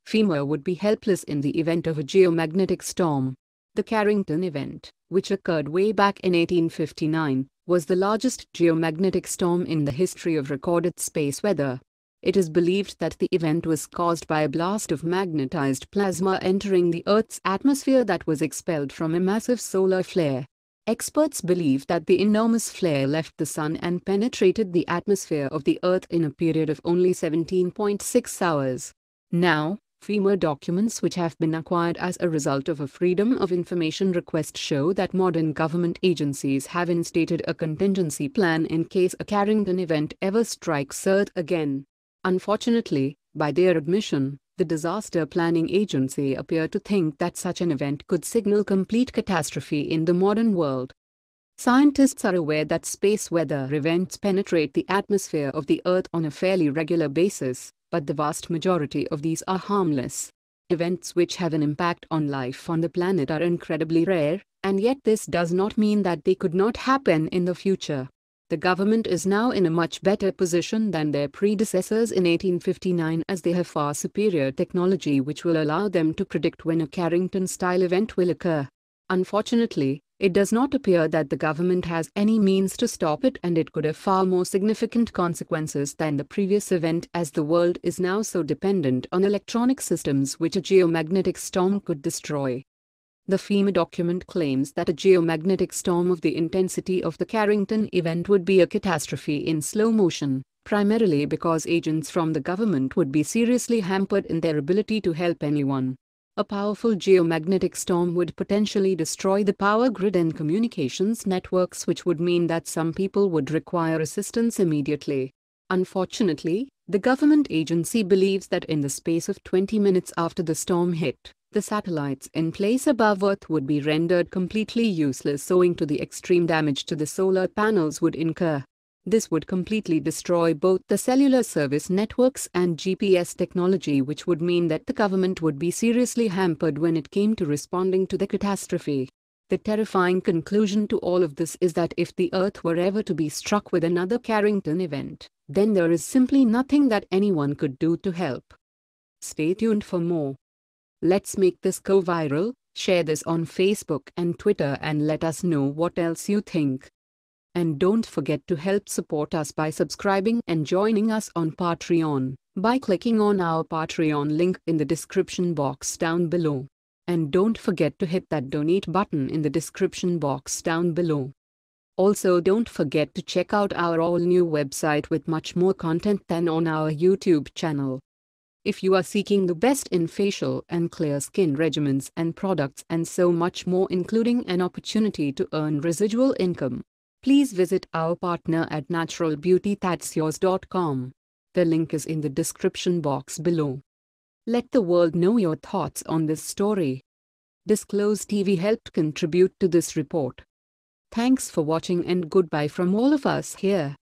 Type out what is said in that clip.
Fema would be helpless in the event of a geomagnetic storm. The Carrington event, which occurred way back in 1859, was the largest geomagnetic storm in the history of recorded space weather. It is believed that the event was caused by a blast of magnetized plasma entering the Earth's atmosphere that was expelled from a massive solar flare. Experts believe that the enormous flare left the Sun and penetrated the atmosphere of the Earth in a period of only 17.6 hours. Now, FEMA documents which have been acquired as a result of a Freedom of Information request show that modern government agencies have instated a contingency plan in case a Carrington event ever strikes Earth again. Unfortunately, by their admission, the Disaster Planning Agency appear to think that such an event could signal complete catastrophe in the modern world. Scientists are aware that space weather events penetrate the atmosphere of the Earth on a fairly regular basis, but the vast majority of these are harmless. Events which have an impact on life on the planet are incredibly rare, and yet this does not mean that they could not happen in the future. The government is now in a much better position than their predecessors in 1859 as they have far superior technology which will allow them to predict when a Carrington-style event will occur. Unfortunately, it does not appear that the government has any means to stop it, and it could have far more significant consequences than the previous event, as the world is now so dependent on electronic systems which a geomagnetic storm could destroy. The FEMA document claims that a geomagnetic storm of the intensity of the Carrington event would be a catastrophe in slow motion, primarily because agents from the government would be seriously hampered in their ability to help anyone. A powerful geomagnetic storm would potentially destroy the power grid and communications networks, which would mean that some people would require assistance immediately. Unfortunately, the government agency believes that in the space of 20 minutes after the storm hit, the satellites in place above Earth would be rendered completely useless owing to the extreme damage to the solar panels would incur. This would completely destroy both the cellular service networks and GPS technology, which would mean that the government would be seriously hampered when it came to responding to the catastrophe. The terrifying conclusion to all of this is that if the Earth were ever to be struck with another Carrington event, then there is simply nothing that anyone could do to help. Stay tuned for more. Let's make this go viral. Share this on Facebook and Twitter and let us know what else you think. And don't forget to help support us by subscribing and joining us on Patreon by clicking on our Patreon link in the description box down below. And don't forget to hit that donate button in the description box down below. Also, don't forget to check out our all-new website with much more content than on our YouTube channel. If you are seeking the best in facial and clear skin regimens and products and so much more, including an opportunity to earn residual income, please visit our partner at naturalbeautythat'syours.com. The link is in the description box below. Let the world know your thoughts on this story. Disclose TV helped contribute to this report. Thanks for watching and goodbye from all of us here.